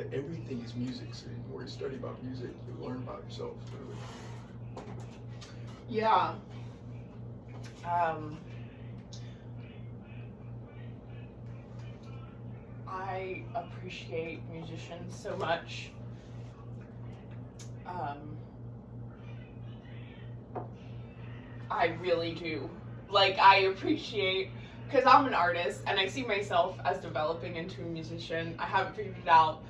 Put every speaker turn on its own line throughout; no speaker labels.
that everything is music. So the more you study about music, you learn about yourself. Really.
Yeah. I appreciate musicians so much. I really do. Like, I appreciate, because I'm an artist and I see myself as developing into a musician. I haven't figured it out.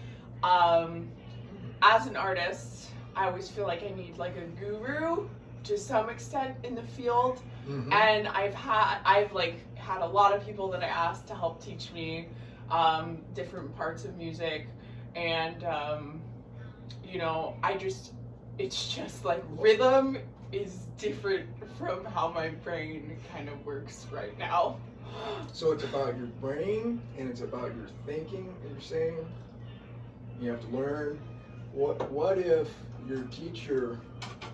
As an artist, I always feel like I need like a guru to some extent in the field.
Mm-hmm.
And I've had a lot of people that I asked to help teach me different parts of music, and it's just like rhythm is different from how my brain kind of works right now.
So it's about your brain and it's about your thinking, and you're saying you have to learn. What if your teacher,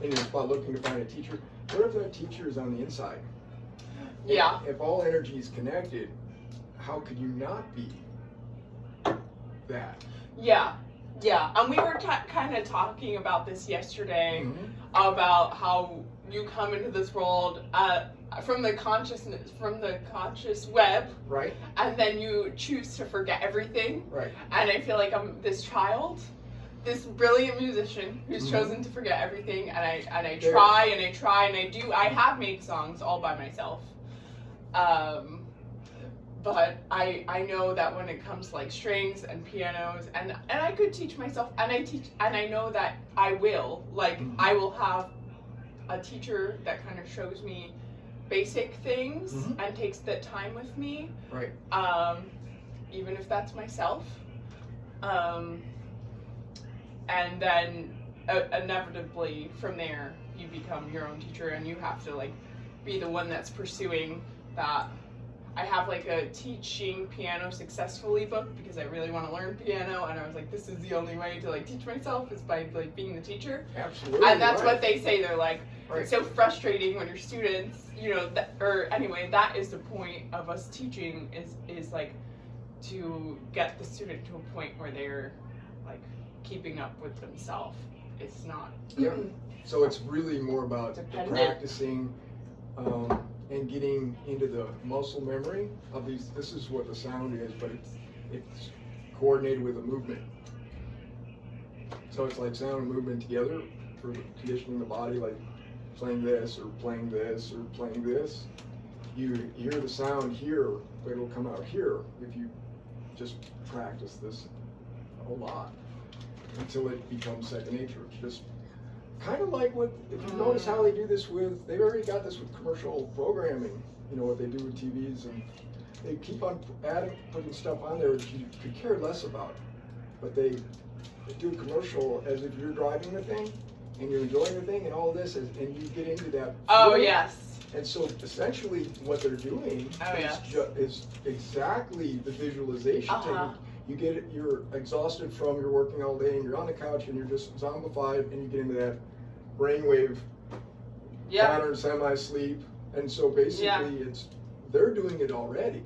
and you're about looking to find a teacher, what if that teacher is on the inside?
Yeah.
And if all energy is connected, how could you not be that?
Yeah. And we were kind of talking about this yesterday, about how you come into this world from the conscious web,
right?
And then you choose to forget everything,
right?
And I feel like I'm this child, this brilliant musician who's chosen to forget everything, and I try and I try and I do. I have made songs all by myself, but I know that when it comes to like strings and pianos, and I could teach myself, and I know that I will, like, I will have a teacher that kind of shows me basic things and takes the time with me,
right?
Even if that's myself, and then inevitably from there you become your own teacher, and you have to like be the one that's pursuing that. I have like a teaching piano successfully book because I really want to learn piano, and I was like, this is the only way to like teach myself is by like being the teacher.
Absolutely.
And that's what they say. They're like, it's so frustrating when your students, that is the point of us teaching is like to get the student to a point where they're like keeping up with themselves. It's not.
Yeah. So it's really more about practicing. And getting into the muscle memory of these. This is what the sound is, but it's coordinated with a movement. So it's like sound and movement together for conditioning the body, like playing this or playing this or playing this. You hear the sound here, but it'll come out here if you just practice this a lot until it becomes second nature. It's just kind of like if you notice how they do this they've already got this with commercial programming, what they do with TVs, and they keep on putting stuff on there that you could care less about. But they do a commercial as if you're driving the thing, and you're enjoying the thing, and all this, and you get into that.
Oh, yes.
And so essentially what they're doing is exactly the visualization technique. You're exhausted from your working all day, and you're on the couch, and you're just zombified, and you get into that brainwave pattern, semi-sleep, and so basically they're doing it already.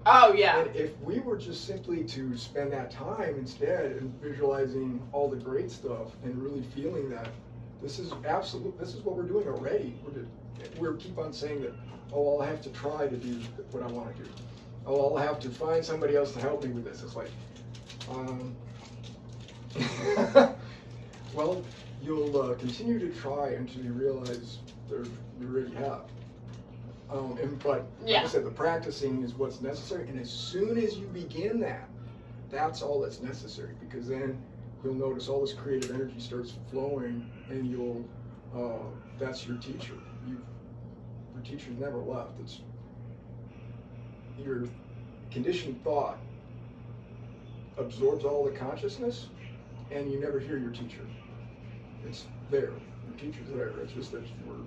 Oh yeah.
And if we were just simply to spend that time instead in visualizing all the great stuff and really feeling that, this is what we're doing already. We keep on saying that, I'll have to try to do what I want to do. I'll have to find somebody else to help me with this. It's like, well, you'll continue to try until you realize you already have. But like I said, the practicing is what's necessary, and as soon as you begin that's all that's necessary, because then you'll notice all this creative energy starts flowing, and that's your teacher. Your teacher's never left. It's your conditioned thought absorbs all the consciousness, and you never hear your teacher. It's there. Your teacher's there. It's just that we're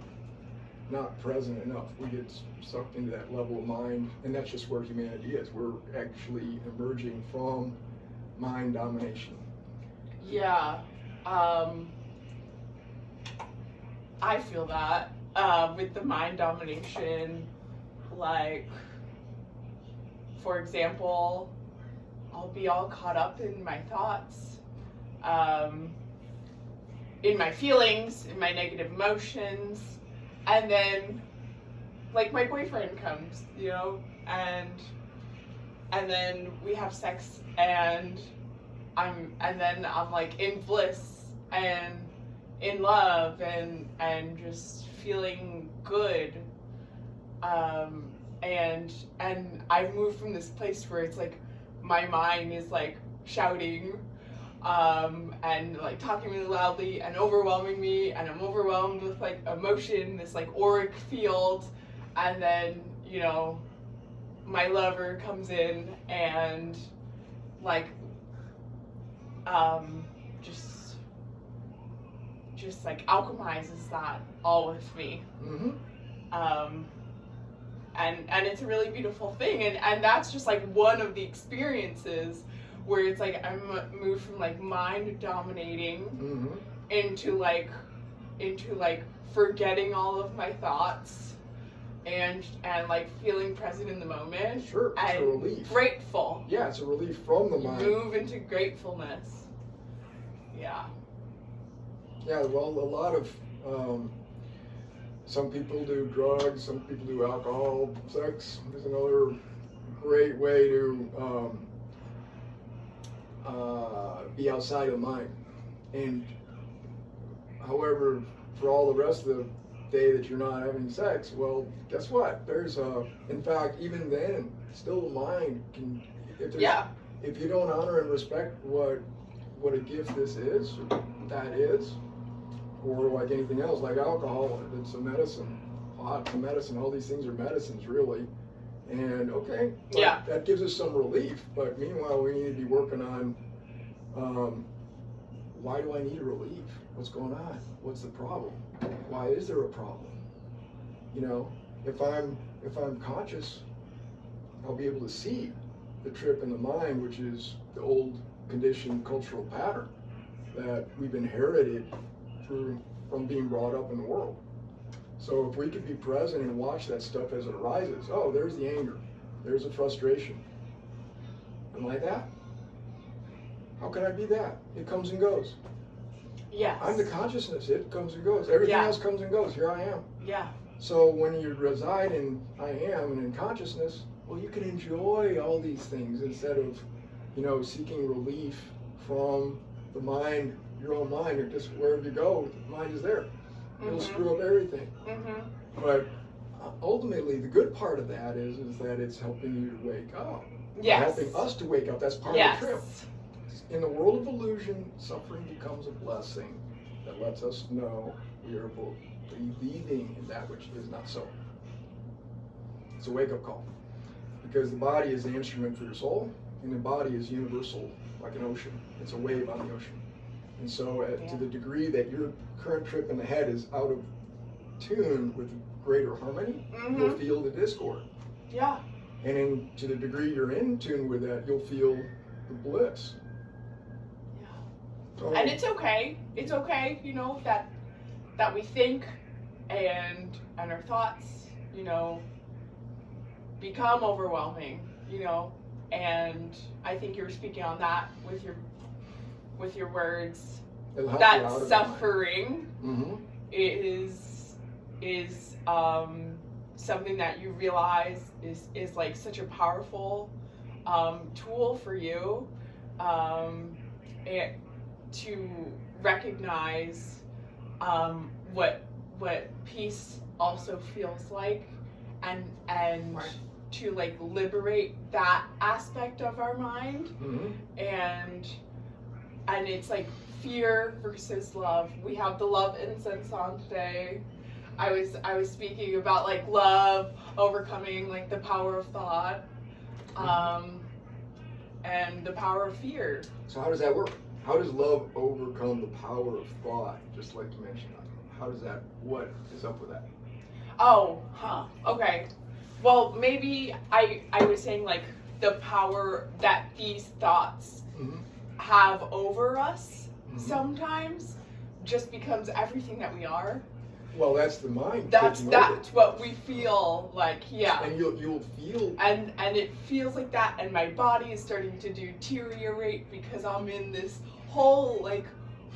not present enough. We get sucked into that level of mind, and that's just where humanity is. We're actually emerging from mind domination.
Yeah. I feel that with the mind domination, like, for example, I'll be all caught up in my thoughts, in my feelings, in my negative emotions, and then like my boyfriend comes, you know, and then we have sex, and then I'm like in bliss and in love and just feeling good, and I've moved from this place where it's like my mind is like shouting, and like talking really loudly and overwhelming me, and I'm overwhelmed with like emotion, this like auric field, and then, you know, my lover comes in and like just like alchemizes that all with me. And it's a really beautiful thing, and that's just like one of the experiences where it's like I'm moved from like mind dominating into like forgetting all of my thoughts and like feeling present in the moment.
Sure, it's
and
a relief.
Grateful.
Yeah, it's a relief from the mind.
Move into gratefulness. Yeah.
Yeah, well, a lot of some people do drugs, some people do alcohol. Sex is another great way to be outside of the mind. And however, for all the rest of the day that you're not having sex, well, guess what? There's in fact, even then, still the mind can, if you don't honor and respect what a gift this is, that is, or like anything else, like alcohol, it's a medicine. Pot's a medicine. All these things are medicines, really. And okay, that gives us some relief. But meanwhile, we need to be working on why do I need a relief? What's going on? What's the problem? Why is there a problem? You know, if I'm conscious, I'll be able to see the trip in the mind, which is the old conditioned cultural pattern that we've inherited from being brought up in the world. So if we could be present and watch that stuff as it arises, oh, there's the anger, there's the frustration. Am I that? How can I be that? It comes and goes.
Yes.
I'm the consciousness, it comes and goes. Everything else comes and goes, here I am.
Yeah.
So when you reside in I am and in consciousness, well, you can enjoy all these things instead of, you know, seeking relief from the mind, your own mind, or just wherever you go, the mind is there. It'll screw up everything. But ultimately, the good part of that is that it's helping you to wake up.
Yes.
Helping us to wake up. That's part of the trip. In the world of illusion, suffering becomes a blessing that lets us know we are believing in that which is not so. It's a wake-up call. Because the body is the instrument for your soul, and the body is universal, like an ocean. It's a wave on the ocean. And so to the degree that your current trip in the head is out of tune with greater harmony, you'll feel the discord.
Yeah.
And to the degree you're in tune with that, you'll feel the bliss.
Yeah.
So,
and it's okay. It's okay, you know, that we think and our thoughts, you know, become overwhelming, you know, and I think you were speaking on that with your words, that suffering is something that you realize is like such a powerful tool for you, to recognize what peace also feels like, and to like liberate that aspect of our mind, and it's like fear versus love. We have the love incense on today. I was speaking about like love overcoming like the power of thought, and the power of fear.
So how does that work? How does love overcome the power of thought? Just like you mentioned. How does that? What is up with that?
Okay. Well, maybe I was saying like the power that these thoughts have over us sometimes just becomes everything that we are.
Well, that's the mind.
That's
taking over.
what we feel like, yeah.
And you'll feel.
And it feels like that, and my body is starting to deteriorate because I'm in this whole like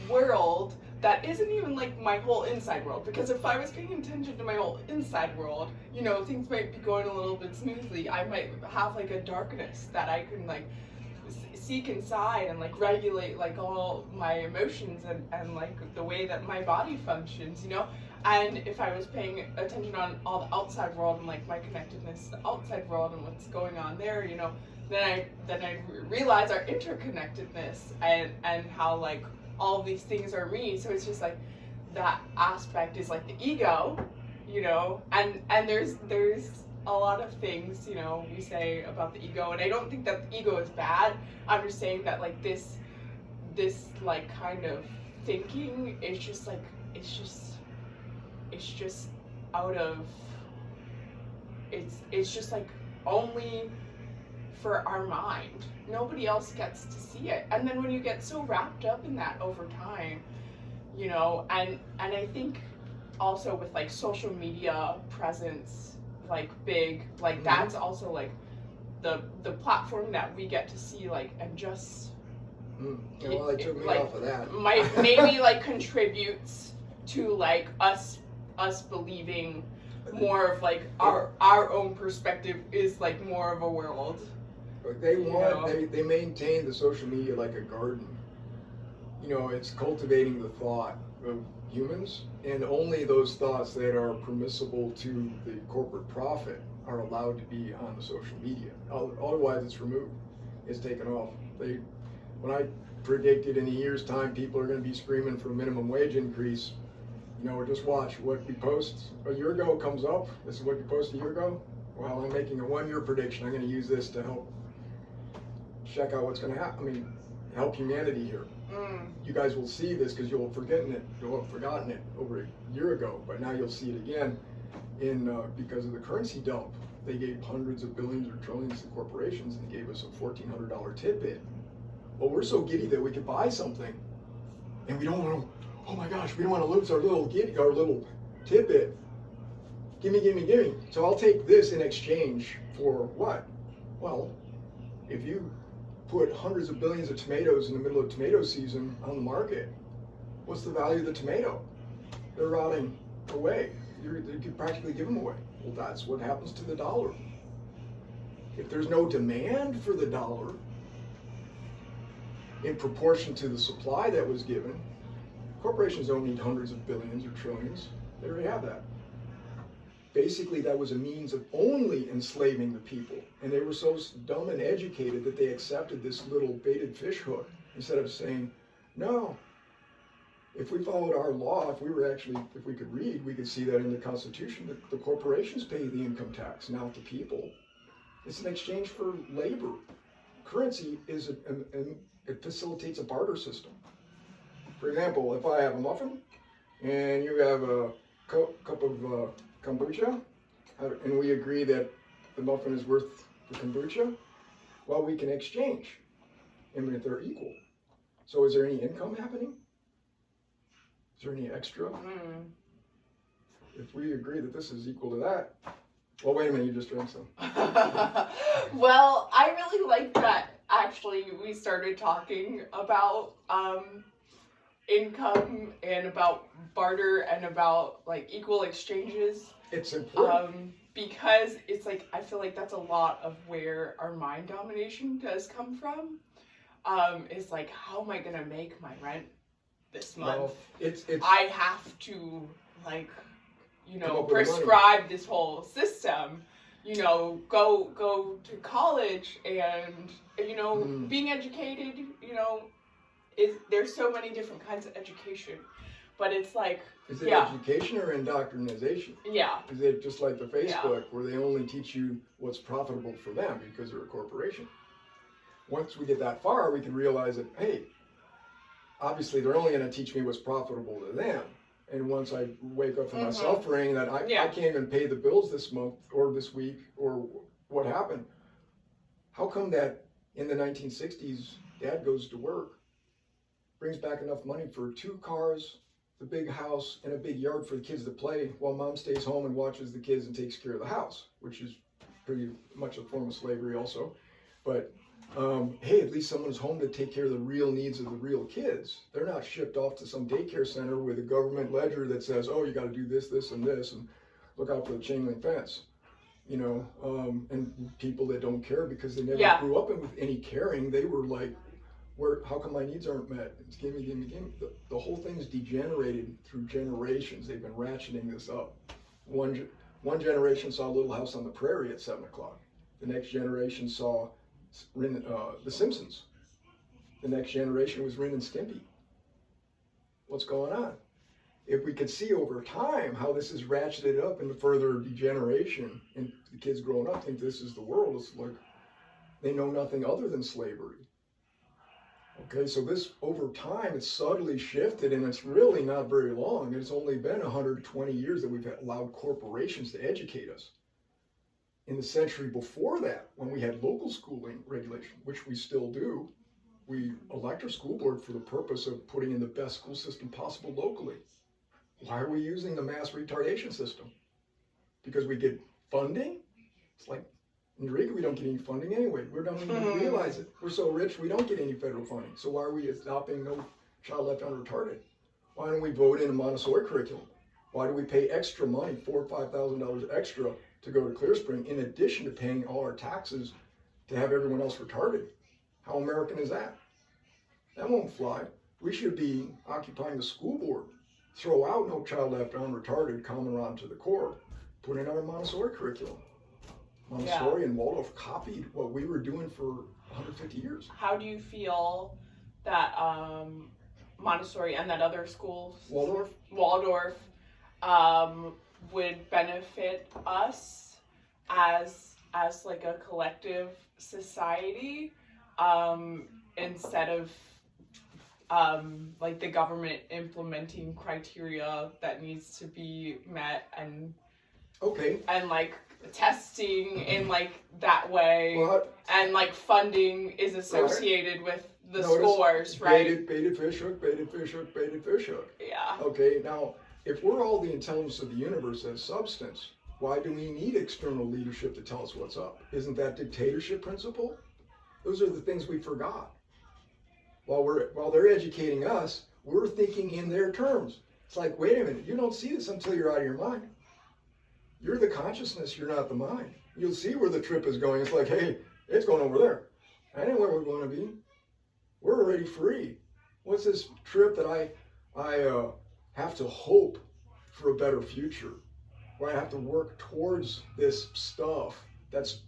world that isn't even like my whole inside world. Because if I was paying attention to my whole inside world, you know, things might be going a little bit smoothly. I might have like a darkness that I can like seek inside and like regulate like all my emotions and like the way that my body functions, you know. And if I was paying attention on all the outside world and like my connectedness to the outside world and what's going on there, you know, then I realize our interconnectedness and how like all of these things are me. So it's just like that aspect is like the ego, you know, and there's a lot of things, you know, we say about the ego, and I don't think that the ego is bad. I'm just saying that like this like kind of thinking is just like it's just out of it's just like only for our mind. Nobody else gets to see it. And then when you get so wrapped up in that over time, you know, and I think also with like social media presence, like big, like that's also like the platform that we get to see, like, and just
Yeah, well, they took me
like,
off of that.
might maybe like contributes to like us believing more of like our own perspective is like more of a world.
But they maintain the social media like a garden. You know, it's cultivating the thought of humans, and only those thoughts that are permissible to the corporate profit are allowed to be on the social media. Otherwise, it's removed. It's taken off. When I predicted in a year's time people are going to be screaming for a minimum wage increase, you know, just watch what we post a year ago comes up. This is what you posted a year ago. Well, I'm making a 1-year prediction. I'm going to use this to help check out what's going to happen. I mean, help humanity here. You guys will see this because you'll have forgotten it over a year ago, but now you'll see it again because of the currency dump. They gave hundreds of billions or trillions to corporations and gave us a $1,400 tidbit. Well, we're so giddy that we could buy something, and we don't want to. Oh my gosh, we don't want to lose our little tidbit. Gimme. So I'll take this in exchange for what? Well, if you put hundreds of billions of tomatoes in the middle of tomato season on the market, what's the value of the tomato? They're rotting away. You could practically give them away. Well, that's what happens to the dollar. If there's no demand for the dollar in proportion to the supply that was given, corporations don't need hundreds of billions or trillions. They already have that. Basically, that was a means of only enslaving the people. And they were so dumb and educated that they accepted this little baited fish hook instead of saying, no, if we followed our law, if we could read, we could see that in the Constitution, that the corporations pay the income tax, not the people. It's an exchange for labor. Currency it facilitates a barter system. For example, if I have a muffin and you have a cup of kombucha, and we agree that the muffin is worth the kombucha, well, we can exchange. I mean, if they're equal. So is there any income happening? Is there any extra? If we agree that this is equal to that, well, wait a minute, you just drank some.
Well, I really like that actually we started talking about income and about barter and about like equal exchanges.
It's important.
Because it's like, I feel like that's a lot of where our mind domination does come from. It's like, how am I going to make my rent this month?
Well, it's
I have to, like, you know, prescribe this whole system, you know, go to college and, you know, being educated, you know, there's so many different kinds of education. But it's like,
is it education or indoctrination?
Yeah.
Is it just like the Facebook where they only teach you what's profitable for them because they're a corporation? Once we get that far, we can realize that, hey, obviously they're only going to teach me what's profitable to them. And once I wake up from my suffering that I can't even pay the bills this month or this week or what happened, how come that in the 1960s, Dad goes to work, brings back enough money for 2 cars, the big house and a big yard for the kids to play while mom stays home and watches the kids and takes care of the house, which is pretty much a form of slavery also. But hey, at least someone's home to take care of the real needs of the real kids. They're not shipped off to some daycare center with a government ledger that says, oh, you got to do this, this, and this, and look out for the chain link fence. You know, and people that don't care because they never grew up with any caring. They were like, how come my needs aren't met? It's gimme, gimme, gimme. The whole thing's degenerated through generations. They've been ratcheting this up. One generation saw Little House on the Prairie at 7 o'clock. The next generation saw The Simpsons. The next generation was Ren and Stimpy. What's going on? If we could see over time how this is ratcheted up into further degeneration, and the kids growing up think this is the world, it's like they know nothing other than slavery. Okay, so this over time, it's subtly shifted, and it's really not very long. It's only been 120 years that we've allowed corporations to educate us. In the century before that, when we had local schooling regulation, which we still do, we elect our school board for the purpose of putting in the best school system possible locally. Why are we using the mass retardation system? Because we get funding? It's like, in Eureka, we don't get any funding anyway. We don't even realize it. We're so rich, we don't get any federal funding. So why are we adopting No Child Left Unretarded? Why don't we vote in a Montessori curriculum? Why do we pay extra money, $4,000 or $5,000 extra to go to Clear Spring, in addition to paying all our taxes to have everyone else retarded? How American is that? That won't fly. We should be occupying the school board. Throw out No Child Left Unretarded, Common Rod to the core. Put in our Montessori curriculum. Montessori and Waldorf copied what we were doing for 150 years.
How do you feel that Montessori and that other school, Waldorf, would benefit us as like a collective society, instead of like the government implementing criteria that needs to be met and like testing in like that way, and like funding is associated with the scores, right?
Baited fish hook, baited fish hook, baited fish hook.
Yeah.
Okay, now if we're all the intelligence of the universe as substance, why do we need external leadership to tell us what's up? Isn't that dictatorship principle? Those are the things we forgot. While they're educating us, we're thinking in their terms. It's like, wait a minute, you don't see this until you're out of your mind. You're the consciousness, you're not the mind. You'll see where the trip is going. It's like, hey, it's going over there. That ain't where we're going to be. We're already free. What's this trip that I have to hope for a better future? Where I have to work towards this stuff that's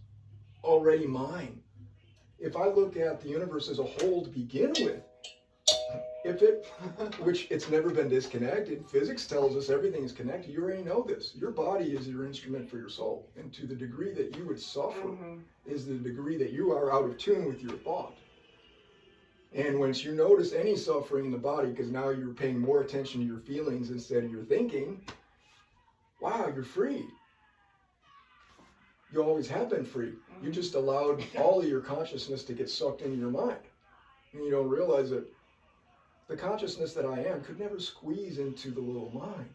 already mine. If I look at the universe as a whole to begin with, which it's never been disconnected, physics tells us everything is connected. You already know this. Your body is your instrument for your soul. And to the degree that you would suffer is the degree that you are out of tune with your thought. And once you notice any suffering in the body, because now you're paying more attention to your feelings instead of your thinking, wow, you're free. You always have been free. You just allowed all of your consciousness to get sucked into your mind. And you don't realize that the consciousness that I am could never squeeze into the little mind.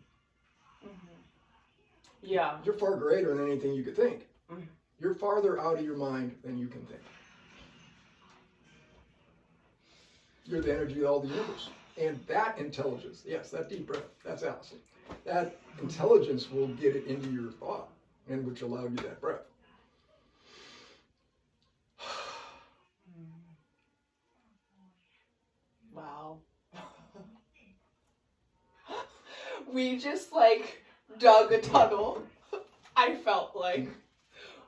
Yeah.
You're far greater than anything you could think. You're farther out of your mind than you can think. You're the energy of all the universe. And that intelligence, yes, that deep breath, that's Allison. That intelligence will get it into your thought, and which allowed you that breath.
Wow. We just like dug a tunnel. I felt like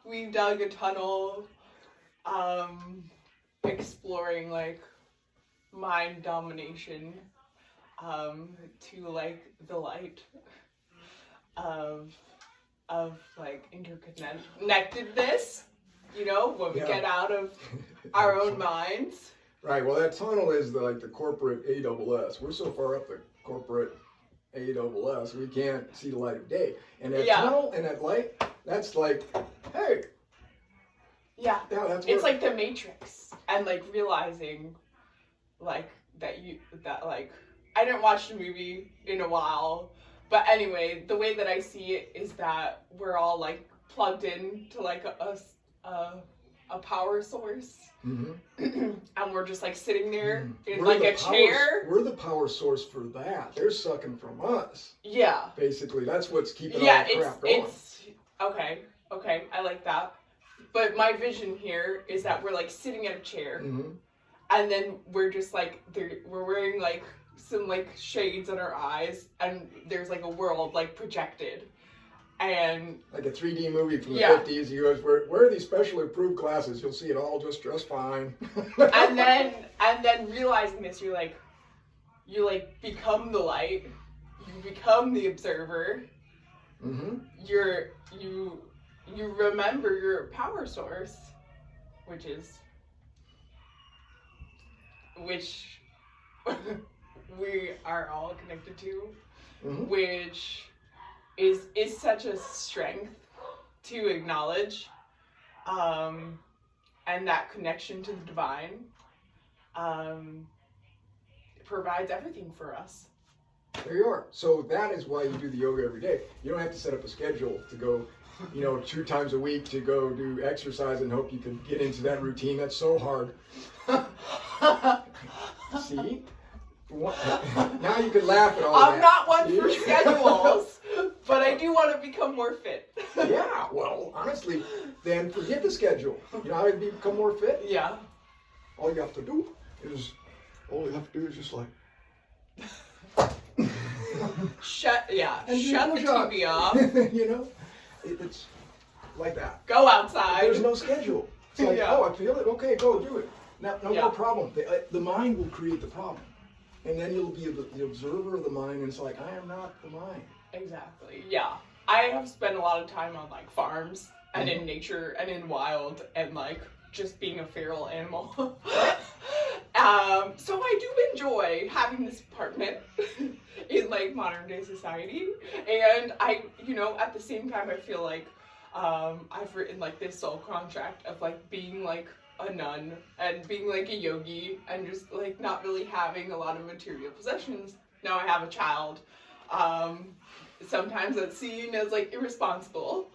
we dug a tunnel, exploring like mind domination, to like the light of like interconnectedness, you know, when we get out of our own minds.
Right, well that tunnel is like the corporate ASS. We're so far up the corporate ASS, we can't see the light of day. And that tunnel and that light, that's like, hey.
Yeah,
that's
it's like the Matrix, and like realizing like that like, I didn't watch the movie in a while, but anyway, the way that I see it is that we're all like plugged in to like a power source, and we're just like sitting there in like a chair.
We're the power source for that. They're sucking from us.
Yeah.
Basically, that's what's keeping all the crap going.
It's okay. I like that. But my vision here is that we're like sitting at a chair, and then we're just like we're wearing like some like shades in our eyes, and there's like a world like projected. And
like a 3D movie from the 50s, he goes, where are these specially approved glasses? You'll see it all just fine.
and then realizing this, you become the light, you become the observer. You remember your power source, which we are all connected to, which is such a strength to acknowledge, and that connection to the divine provides everything for us.
There you are. So that is why you do the yoga every day. You don't have to set up a schedule to go, 2 times a week to go do exercise and hope you can get into that routine. That's so hard. See? Now you can laugh at all that.
I'm not one for schedules, but I do want to become more fit.
Yeah, well, honestly, then forget the schedule. You know how to become more fit?
Yeah.
All you have to do is just like...
Shut the TV off.
It's like that.
Go outside.
There's no schedule. It's like, I feel it. Okay, go do it. No more problem. The mind will create the problem. And then you'll be the observer of the mind, and it's like, I am not the mind.
Exactly, yeah. I have spent a lot of time on, like, farms and in nature and in wild and, like, just being a feral animal. So I do enjoy having this apartment in, like, modern day society. And I, at the same time, I feel like I've written, like, this soul contract of, like, being, like, a nun and being like a yogi and just like not really having a lot of material possessions. Now I have a child. Sometimes that's seen as like irresponsible.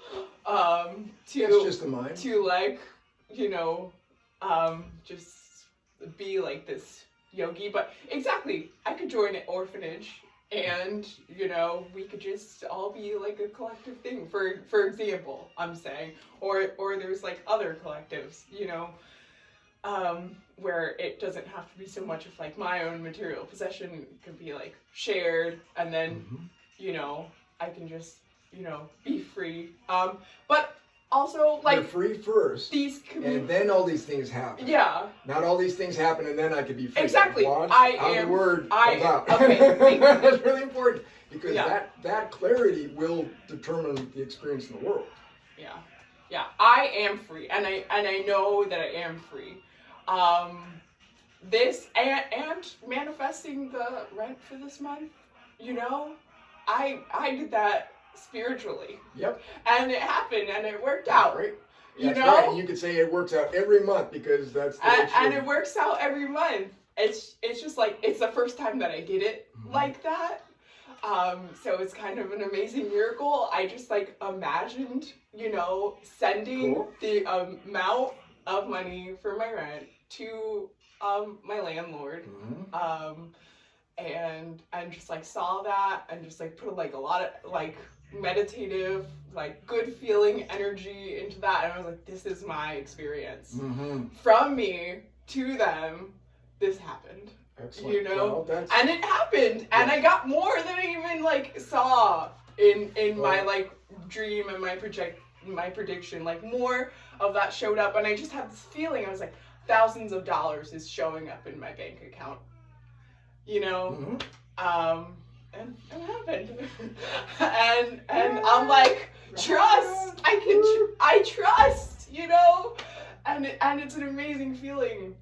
That's just the mind.
To like, just be like this yogi. But exactly, I could join an orphanage and we could just all be like a collective thing. For example, I'm saying, or there's like other collectives, where it doesn't have to be so much of like my own material possession. It could be like shared, and then I can just be free. But also like
you're free first, and then all these things happen.
Yeah.
Not all these things happen, and then I could be free.
Exactly.
The word comes out.
Okay.
That's really important because that clarity will determine the experience in the world.
Yeah. Yeah. I am free, and I know that I am free. This and manifesting the rent for this month, I did that spiritually. Yep. And it happened and it worked out.
Right. That's right. And you could say it works out every month because that's the
and it works out every month. It's just like it's the first time that I did it like that. So it's kind of an amazing miracle. I just like imagined, sending the amount of money for my rent to my landlord, and just like saw that and just like put like a lot of like meditative, like good feeling energy into that, and I was like, this is my experience. From me to them, this happened.
Excellent.
Well, and it happened, and I got more than I even like saw in my like dream and my prediction. Like more of that showed up, and I just had this feeling. I was like, thousands of dollars is showing up in my bank account. And it happened. and I'm like, trust. I trust. And it's an amazing feeling.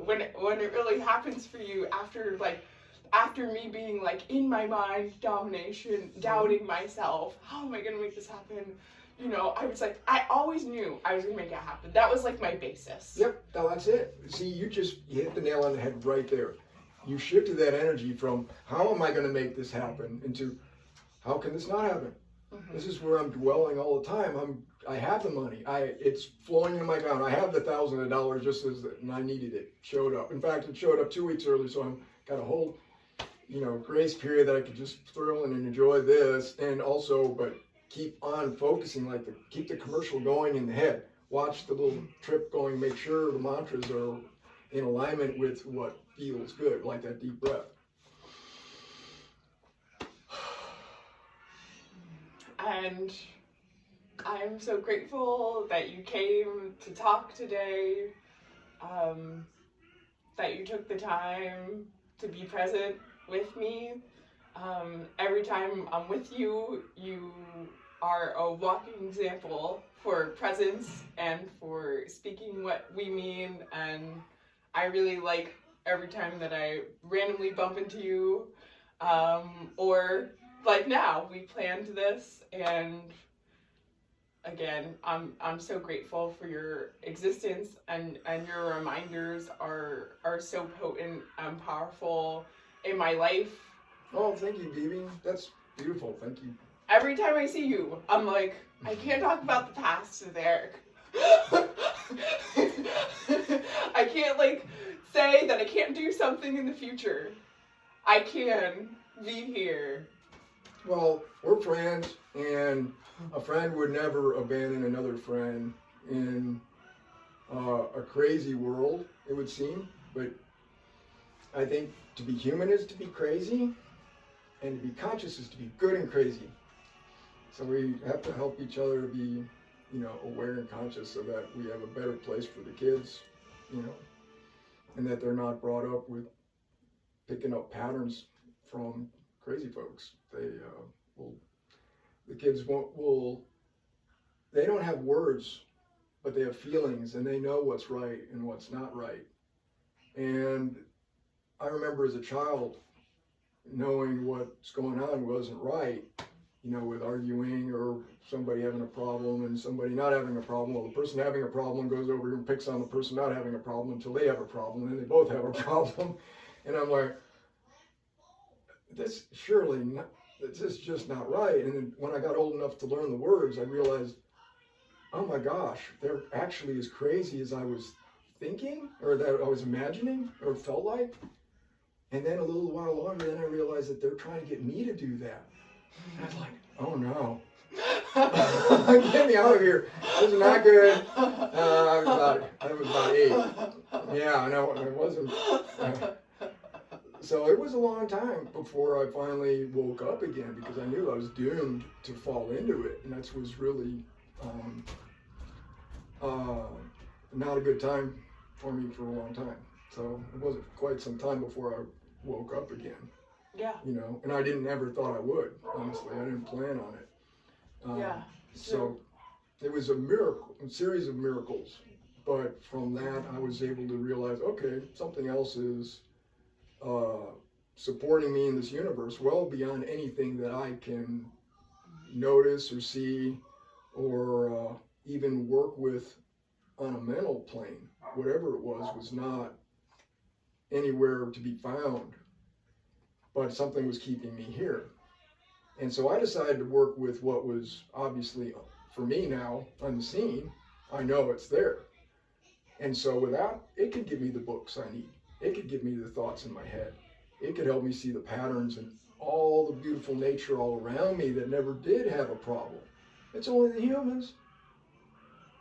When it really happens for you after me being like in my mind, domination, doubting myself, how am I gonna make this happen? I was like, I always knew I was gonna make it happen. That was like my basis.
Yep, no, that's it. See, you hit the nail on the head right there. you shifted that energy from how am I going to make this happen into how can this not happen?
Mm-hmm.
This is where I'm dwelling all the time. I have the money. It's flowing into my account. I have the $1,000 just as and I needed it. Showed up. In fact, it showed up 2 weeks early, so I'm got a whole grace period that I could just thrill in and enjoy this, and also but keep on focusing, keep the commercial going in the head. Watch the little trip going. Make sure the mantras are in alignment with what feels good, like that deep breath.
And I'm so grateful that you came to talk today, that you took the time to be present with me. Every time I'm with you, you are a walking example for presence and for speaking what we mean, and I really like every time that I randomly bump into you, or like now, we planned this, and again, I'm so grateful for your existence, and your reminders are so potent and powerful in my life.
Oh, thank you, Bibi. That's beautiful. Thank you.
Every time I see you, I'm like, I can't talk about the past with Eric. I can't say that I can't do something in the future. I can be here.
Well, we're friends, and a friend would never abandon another friend in a crazy world, it would seem. But I think to be human is to be crazy, and to be conscious is to be good and crazy. So we have to help each other be, aware and conscious so that we have a better place for the kids, and that they're not brought up with picking up patterns from crazy folks. The kids they don't have words, but they have feelings, and they know what's right and what's not right. And I remember as a child knowing what's going on wasn't right, with arguing or somebody having a problem and somebody not having a problem. Well, the person having a problem goes over and picks on the person not having a problem until they have a problem, and then they both have a problem. And I'm like, this is just not right. And then when I got old enough to learn the words, I realized, oh my gosh, they're actually as crazy as I was thinking, or that I was imagining, or felt like. And then a little while longer, then I realized that they're trying to get me to do that. And I was like, oh no. Get me out of here. This is not good. I was about 8. Yeah, no, it wasn't. So it was a long time before I finally woke up again, because I knew I was doomed to fall into it. And that was really not a good time for me for a long time. So it wasn't quite some time before I woke up again.
Yeah.
And I never thought I would, honestly. I didn't plan on it.
Yeah.
So it was a series of miracles. But from that, I was able to realize, okay, something else is supporting me in this universe well beyond anything that I can notice or see or even work with on a mental plane. Whatever it was not anywhere to be found, but something was keeping me here. And so I decided to work with what was obviously, for me now, unseen. I know it's there. And so with that, it could give me the books I need. It could give me the thoughts in my head. It could help me see the patterns and all the beautiful nature all around me that never did have a problem. It's only the humans.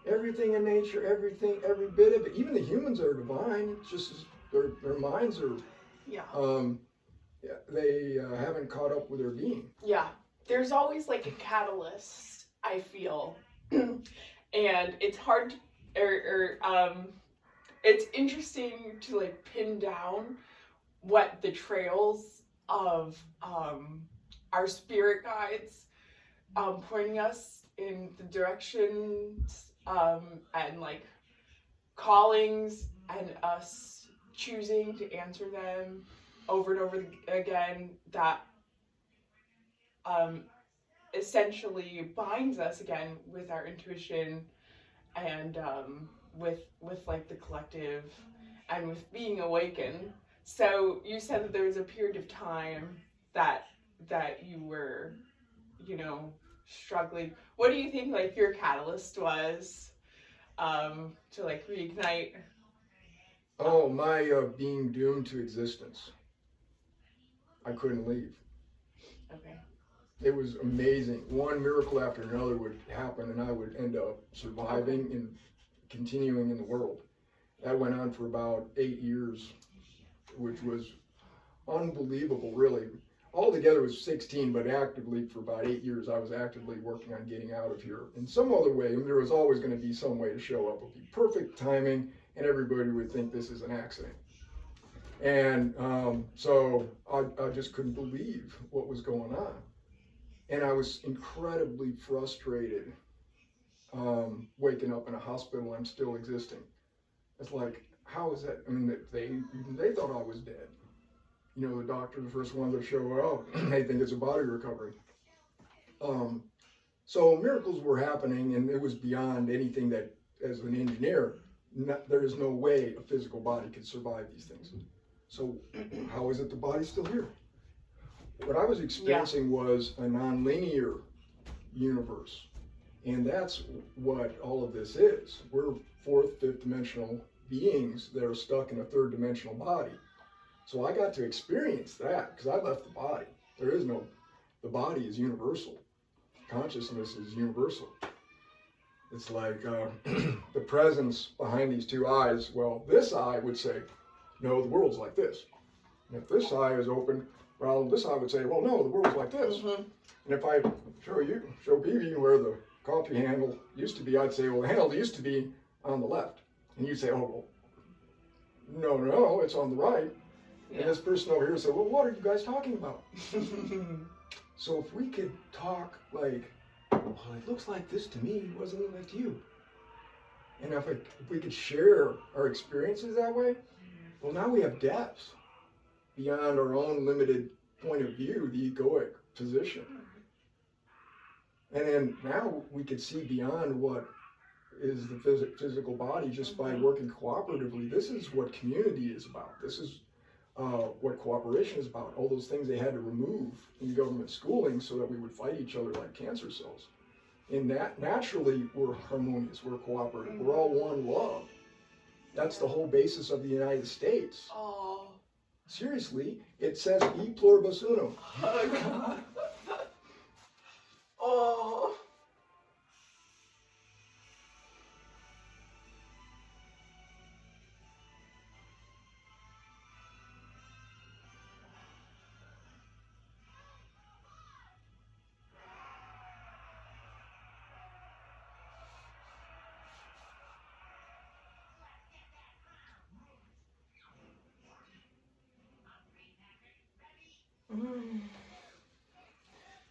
Everything in nature, everything, every bit of it, even the humans are divine. It's just their minds are, they haven't caught up with their being.
Yeah, there's always like a catalyst, I feel, and it's hard, it's interesting to like pin down what the trails of our spirit guides pointing us in the directions and like callings, and us choosing to answer them over and over again, that essentially binds us again with our intuition and with like the collective and with being awakened. So you said that there was a period of time that you were, struggling. What do you think like your catalyst was to like reignite?
Oh, my being doomed to existence. I couldn't leave.
Okay.
It was amazing. One miracle after another would happen, and I would end up surviving and continuing in the world. That went on for about 8 years, which was unbelievable, really. Altogether it was 16, but actively for about 8 years, I was actively working on getting out of here in some other way. And there was always going to be some way to show up. It would be perfect timing, and everybody would think this is an accident. And so I just couldn't believe what was going on. And I was incredibly frustrated waking up in a hospital and still existing. It's like, how is that? I mean, they thought I was dead. You know, the doctor, the first one to show up, they think it's a body recovery. So miracles were happening, and it was beyond anything that, as an engineer, there is no way a physical body could survive these things. So how is it the body's still here? What I was experiencing was a non-linear universe. And that's what all of this is. We're fourth, fifth dimensional beings that are stuck in a third dimensional body. So I got to experience that because I left the body. The body is universal. Consciousness is universal. It's like the presence behind these two eyes. Well, this eye would say, no, the world's like this. And if this eye is open, well, this eye would say, well, no, the world's like this. Mm-hmm. And if I show BB where the coffee handle used to be, I'd say, well, the handle used to be on the left. And you'd say, oh, well, no, it's on the right. Yeah. And this person over here said, well, what are you guys talking about? So if we could talk like, well, it looks like this to me, what does it look like to you? And if we could share our experiences that way, well, now we have depths beyond our own limited point of view, the egoic position. And then now we could see beyond what is the physical body just by working cooperatively. This is what community is about. This is what cooperation is about. All those things they had to remove in government schooling so that we would fight each other like cancer cells. And that naturally we're harmonious, we're cooperative, we're all one love. That's the whole basis of the United States.
Oh.
Seriously, it says e pluribus unum.
Oh, God. Oh.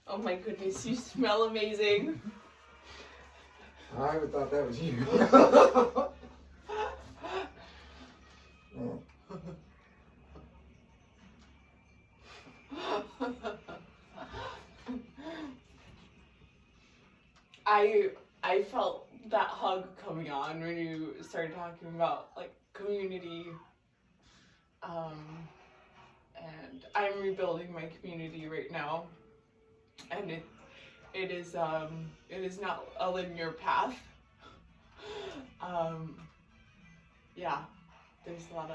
Oh my goodness, you smell amazing.
I would thought that was you.
I felt that hug coming on when you started talking about like community. And I'm rebuilding my community right now, and it is not a linear path. Yeah, there's a lot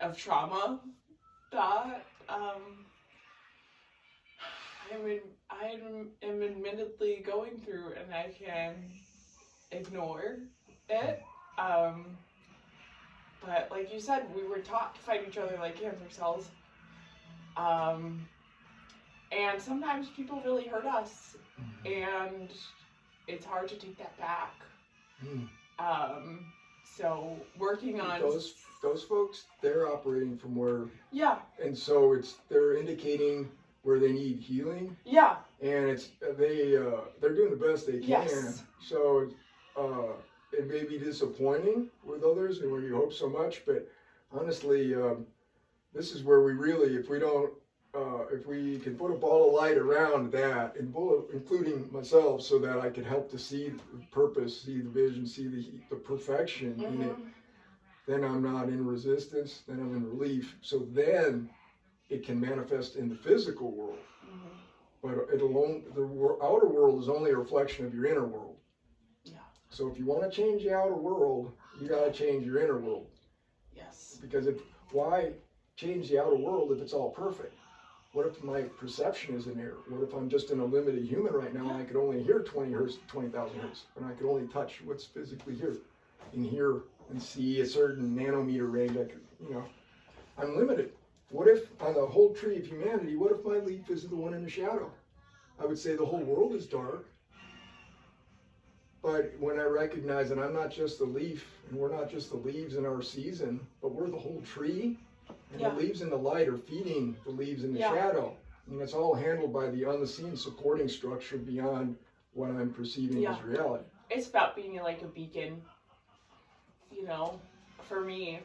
of trauma that I am admittedly going through, and I can ignore it. But like you said, we were taught to fight each other like cancer cells. And sometimes people really hurt us, and it's hard to take that back. So working on
those folks, they're operating from where,
yeah,
and so they're indicating where they need healing.
Yeah,
and they're doing the best they can.
Yes.
So it may be disappointing with others and where you hope so much, but honestly, this is where we really, if we can put a ball of light around that, including myself, so that I can help to see the purpose, see the vision, see the perfection in it, then I'm not in resistance, then I'm in relief. So then it can manifest in the physical world. But the outer world is only a reflection of your inner world.
Yeah.
So if you want to change the outer world, you got to change your inner world.
Yes.
Because why change the outer world if it's all perfect? What if my perception is in error? What if I'm just in a limited human right now and I could only hear 20 hertz, 20,000 hertz, and I could only touch what's physically here, and hear and see a certain nanometer range? I'm limited. What if on the whole tree of humanity, what if my leaf is the one in the shadow? I would say the whole world is dark. But when I recognize that I'm not just the leaf, and we're not just the leaves in our season, but we're the whole tree, and the leaves in the light are feeding the leaves in the shadow. And it's all handled by the unseen supporting structure beyond what I'm perceiving as reality.
It's about being like a beacon, for me,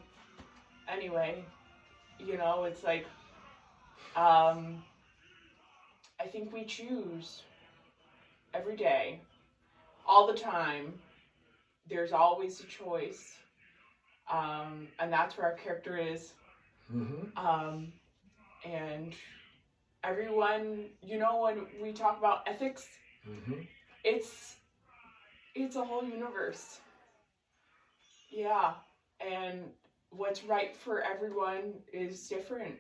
anyway. It's like, I think we choose every day, all the time. There's always a choice, and that's where our character is. And everyone, when we talk about ethics, it's a whole universe. Yeah, and what's right for everyone is different.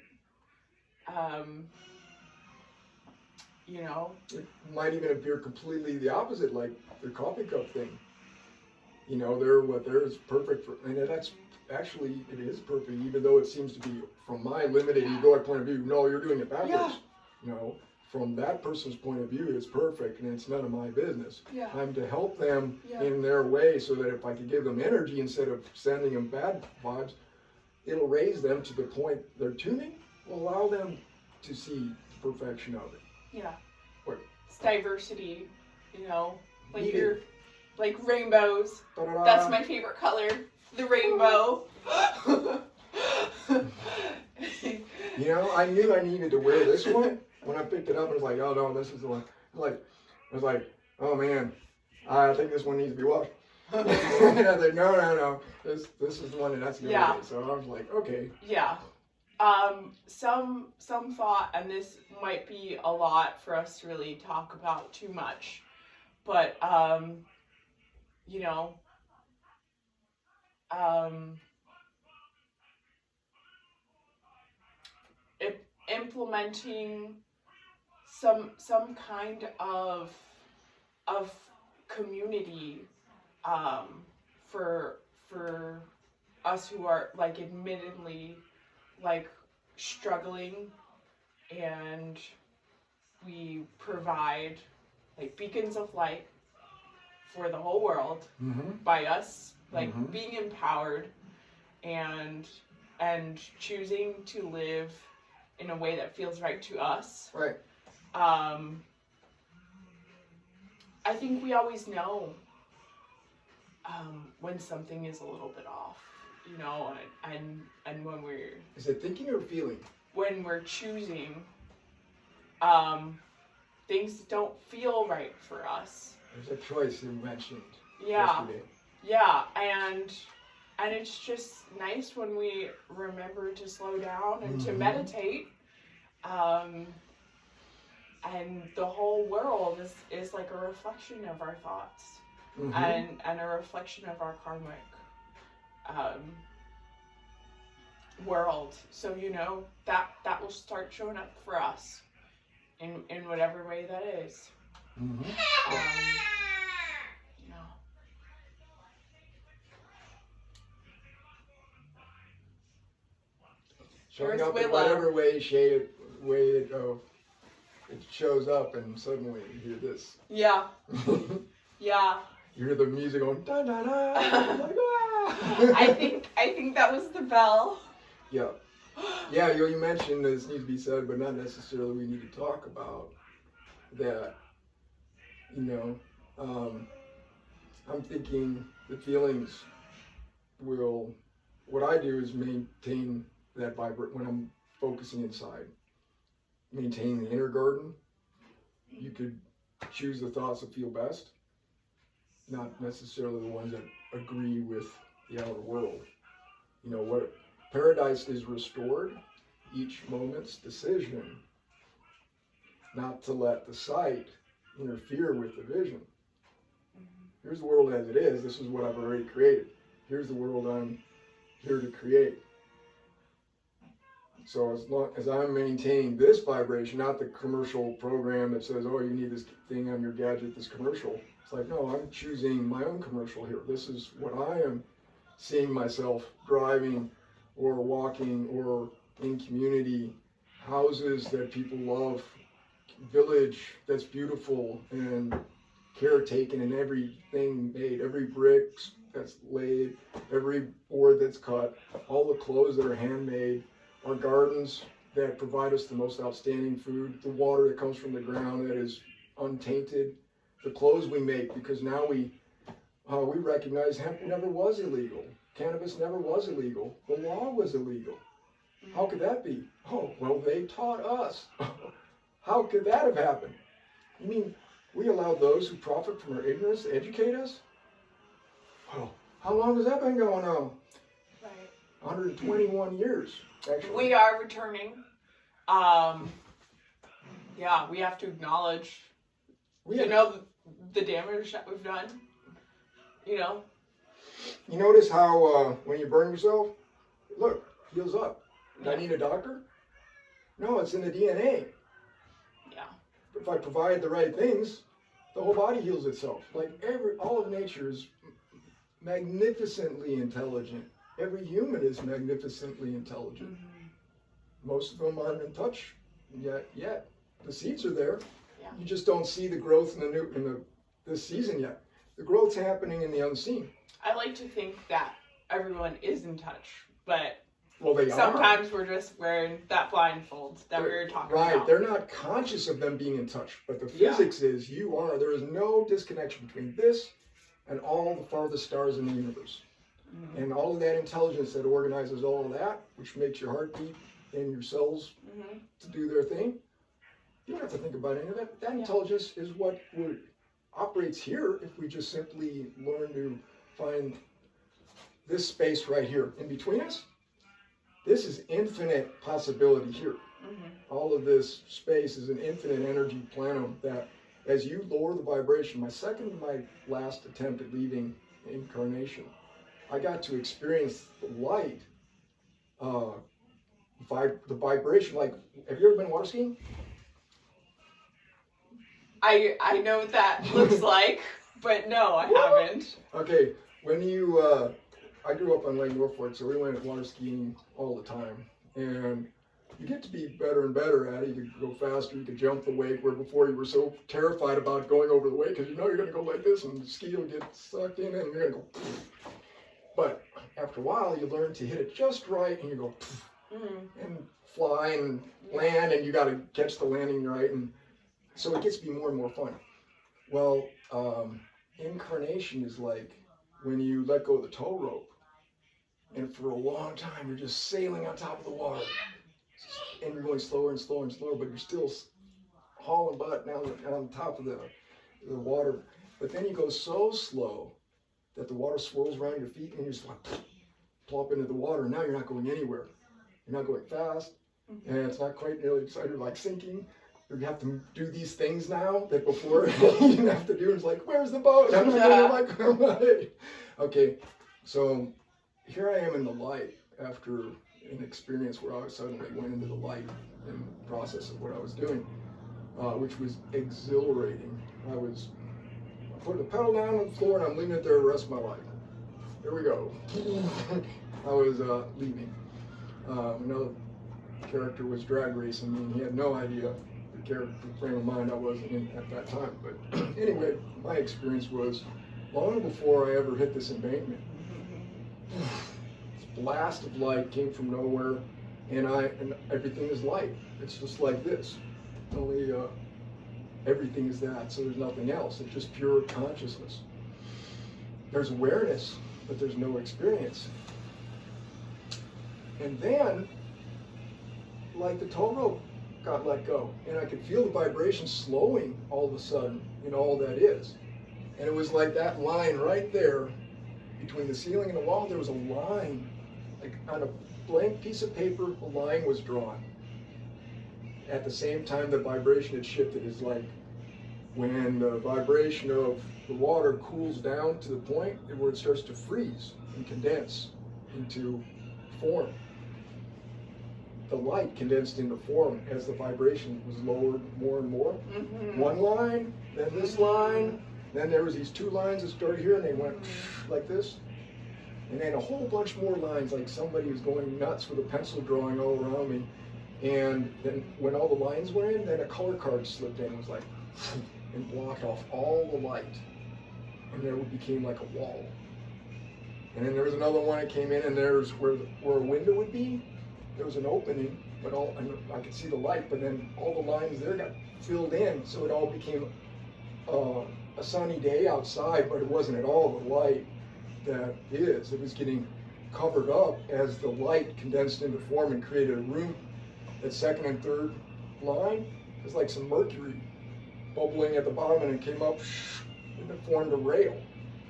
It might even appear completely the opposite, like the coffee cup thing. There is perfect for, and that's actually, it is perfect, even though it seems to be, from my limited egoic point of view, no, you're doing it backwards. From that person's point of view, it's perfect, and it's none of my business. I'm to help them in their way, so that if I could give them energy instead of sending them bad vibes, it'll raise them to the point their tuning will allow them to see the perfection of it.
Yeah.
What?
It's diversity, like
Needed.
you're like rainbows.
Da-da-da.
That's my favorite color, the rainbow.
I knew I needed to wear this one. When I picked it up, I was like, oh no, this is the one. I was like, oh man, I think this one needs to be washed. And I was like, no, this is the one that has to go with it. So I was like, okay.
Yeah. Some thought, and this might be a lot for us to really talk about too much, but implementing some kind of community for us who are like admittedly like struggling, and we provide like beacons of light for the whole world by us like being empowered and choosing to live in a way that feels right to us.
Right.
I think we always know when something is a little bit off, and when we're...
Is it thinking or feeling?
When we're choosing, things don't feel right for us.
There's a choice you mentioned
yesterday. Yeah, and it's just nice when we remember to slow down and to meditate. And the whole world is like a reflection of our thoughts and a reflection of our karmic world. So that will start showing up for us in whatever way that is.
Showing up in whatever way, shape, it shows up, and suddenly you hear this.
Yeah. Yeah.
You hear the music going da da da. Like, ah.
I think that was the bell.
Yeah. Yeah, you mentioned this needs to be said, but not necessarily we need to talk about that. I'm thinking the feelings will, what I do is maintain that when I'm focusing inside. Maintain the inner garden. You could choose the thoughts that feel best, not necessarily the ones that agree with the outer world. You know, what paradise is restored, each moment's decision, not to let the sight interfere with the vision. Here's the world as it is. This is what I've already created. Here's the world I'm here to create. So as long as I'm maintaining this vibration, not the commercial program that says, oh, you need this thing on your gadget, this commercial. It's like, no, I'm choosing my own commercial here. This is what I am seeing myself driving or walking or in community, houses that people love, village that's beautiful and caretaken, and everything made, every brick that's laid, every board that's cut, all the clothes that are handmade, our gardens that provide us the most outstanding food, the water that comes from the ground that is untainted, the clothes we make, because now we recognize hemp never was illegal, cannabis never was illegal, the law was illegal. How could that be? Oh, well, they taught us. How could that have happened? You mean we allow those who profit from our ignorance to educate us? Well, how long has that been going on?
Right.
121 years, actually.
We are returning. Yeah, we have to acknowledge, the damage that we've done. You
notice how when you burn yourself, look, heals up. Do I need a doctor? No, it's in the DNA.
Yeah.
If I provide the right things, the whole body heals itself. Like all of nature is magnificently intelligent. Every human is magnificently intelligent. Mm-hmm. Most of them aren't in touch yet. The seeds are there. Yeah. You just don't see the growth in this season yet. The growth's happening in the unseen.
I like to think that everyone is in touch, but
they
sometimes
are.
We're just wearing that blindfold that we were talking about.
Right, they're not conscious of them being in touch, but the physics is you are. There is no disconnection between this and all the farthest stars in the universe. Mm-hmm. And all of that intelligence that organizes all of that, which makes your heart beat and your cells to do their thing, you don't have to think about any of it. That intelligence is what operates here if we just simply learn to find this space right here in between us. This is infinite possibility here. Mm-hmm. All of this space is an infinite energy plenum that as you lower the vibration, my last attempt at leaving incarnation, I got to experience the light, the vibration. Like, have you ever been water skiing?
I know what that looks like, but no, I haven't.
Okay, when you, I grew up on Lake Norfolk, so we went water skiing all the time. And you get to be better and better at it. You can go faster, you can jump the wake, where before you were so terrified about going over the wake because you know you're going to go like this and the ski will get sucked in and you're going to go. But after a while, you learn to hit it just right and you go and fly and land, and you got to catch the landing right. And so it gets to be more and more fun. Well, incarnation is like when you let go of the tow rope, and for a long time you're just sailing on top of the water, and you're going slower and slower and slower, but you're still hauling butt down on top of the water. But then you go so slow that the water swirls around your feet, and you just like plop into the water. And now you're not going anywhere. You're not going fast, and it's not quite nearly excited, like sinking. You have to do these things now that before you didn't have to do. It's like, where's the boat? I'm not going like, okay, so here I am in the light after an experience where I suddenly went into the light and process of what I was doing, which was exhilarating. I put the pedal down on the floor and I'm leaving it there the rest of my life. Here we go. I was leaving. Another character was drag racing me, and he had no idea the character frame of mind I wasn't in at that time. But anyway, my experience was long before I ever hit this embankment. This blast of light came from nowhere, and everything is light. It's just like this. Only everything is that, so there's nothing else. It's just pure consciousness. There's awareness, but there's no experience. And then, like the tow rope got let go, and I could feel the vibration slowing all of a sudden in all that is. And it was like that line right there between the ceiling and the wall. There was a line like on a blank piece of paper, a line was drawn. At the same time the vibration had shifted. It's like when the vibration of the water cools down to the point where it starts to freeze and condense into form. The light condensed into form as the vibration was lowered more and more.
Mm-hmm.
One line, then this line, then there was these two lines that started here and they went like this. And then a whole bunch more lines, like somebody was going nuts with a pencil drawing all around me. And then when all the lines went in, then a color card slipped in. It was like, and blocked off all the light. And there became like a wall. And then there was another one that came in, and there's where a window would be. There was an opening, but and I could see the light, but then all the lines there got filled in, so it all became a sunny day outside, but it wasn't at all the light that is. It was getting covered up as the light condensed into form and created a room. That second and third line was like some mercury bubbling at the bottom, and it came up and it formed a rail.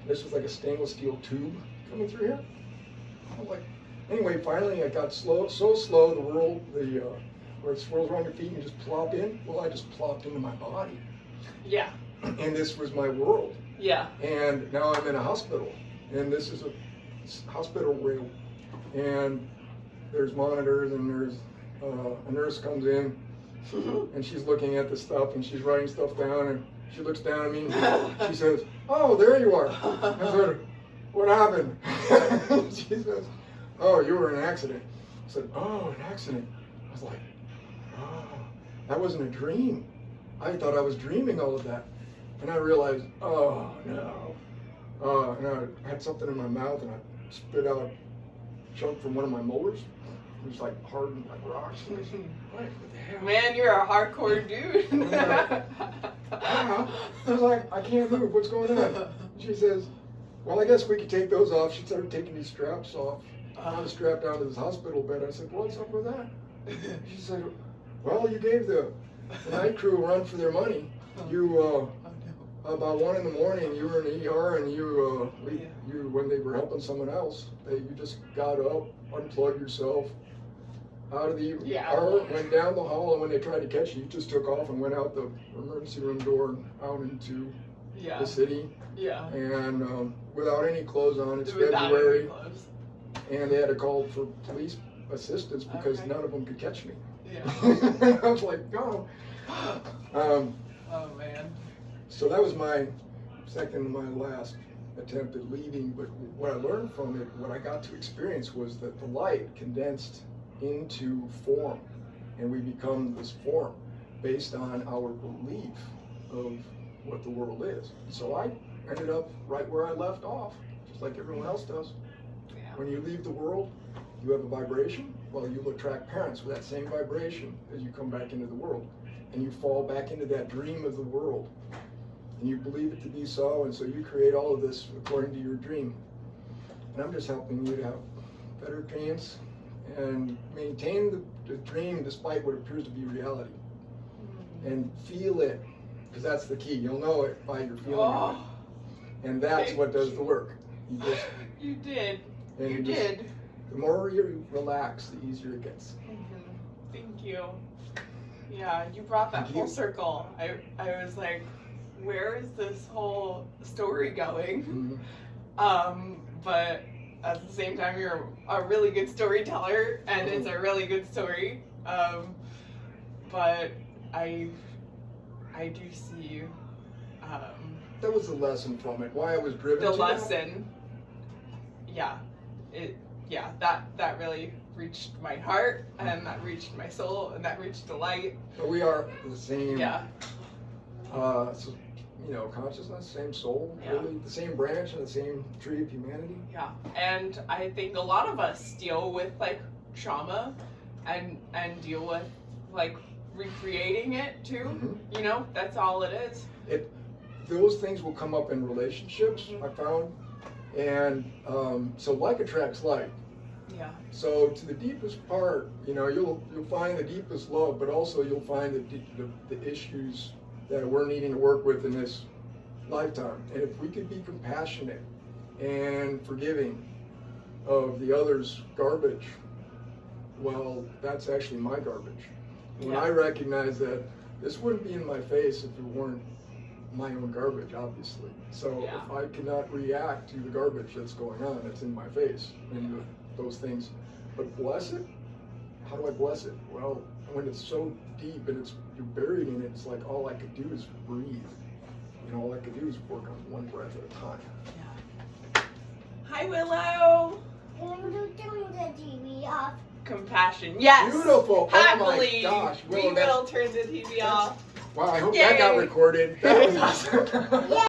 This was like a stainless steel tube coming through here. I was like, anyway, finally I got so slow, where it swirls around your feet and you just plop in. Well, I just plopped into my body.
Yeah.
And this was my world.
Yeah.
And now I'm in a hospital, and this is a hospital rail, and there's monitors, and there's a nurse comes in, and she's looking at the stuff, and she's writing stuff down, and she looks down at me, and she says, "Oh, there you are." I said, "What happened?" She says, "Oh, you were in an accident." I said, "Oh, an accident." I was like, "Oh, that wasn't a dream. I thought I was dreaming all of that." And I realized, oh no. And I had something in my mouth, and I spit out a chunk from one of my molars. It was like hardened like rocks. And I said, what the hell?
Man, you're a hardcore dude.
I was like, I can't move. What's going on? She says, well, I guess we could take those off. She started taking these straps off. I was strapped down to this hospital bed. I said, what's up with that? She said, well, you gave the night crew a run for their money. You, about 1 a.m, you were in the ER, and you when they were helping someone else, you just got up, unplugged yourself out of the ER, went down the hall, and when they tried to catch you, you just took off and went out the emergency room door and out into the city. Yeah. And without any clothes on. It's February, and they had to call for police assistance because none of them could catch me. Yeah. I was like, go. Oh man. So that was my second and my last attempt at leaving, but what I learned from it, what I got to experience, was that the light condensed into form, and we become this form based on our belief of what the world is. So I ended up right where I left off, just like everyone else does. Yeah. When you leave the world, you have a vibration. Well, you'll attract parents with that same vibration as you come back into the world, and you fall back into that dream of the world. And you believe it to be so, and so you create all of this according to your dream. And I'm just helping you to have better dreams and maintain the dream despite what appears to be reality. And feel it, because that's the key. You'll know it by your feeling it. And that's what does the work.
You did.
The more you relax, the easier it gets.
Thank you. Yeah, you brought that full circle. I was like, where is this whole story going? But at the same time, you're a really good storyteller, and it's a really good story. But I do see
that was the lesson from it. Why I was driven.
The lesson. That really reached my heart, and that reached my soul, and that reached the light.
But we are the same.
Yeah.
Consciousness, same soul, really, the same branch and the same tree of humanity. Yeah,
and I think a lot of us deal with like trauma, and deal with like recreating it too. That's all it is.
Those things will come up in relationships. I found, and so like attracts like. Yeah. So to the deepest part, you'll find the deepest love, but also you'll find the issues that we're needing to work with in this lifetime. And if we could be compassionate and forgiving of the other's garbage, well, that's actually my garbage. When I recognize that this wouldn't be in my face if it weren't my own garbage, obviously. So if I cannot react to the garbage that's going on, that's in my face, and those things, but bless it, how do I bless it? Well, when it's so deep and you're buried in it, it's like all I could do is breathe. You know, all I could do is work on one breath at a time.
Yeah. Hi, Willow.
Can you turn the TV off?
Compassion. Yes.
Beautiful.
Happily.
Oh my gosh.
We will turn the TV off.
Wow, I hope that got recorded. That was awesome.
Yeah.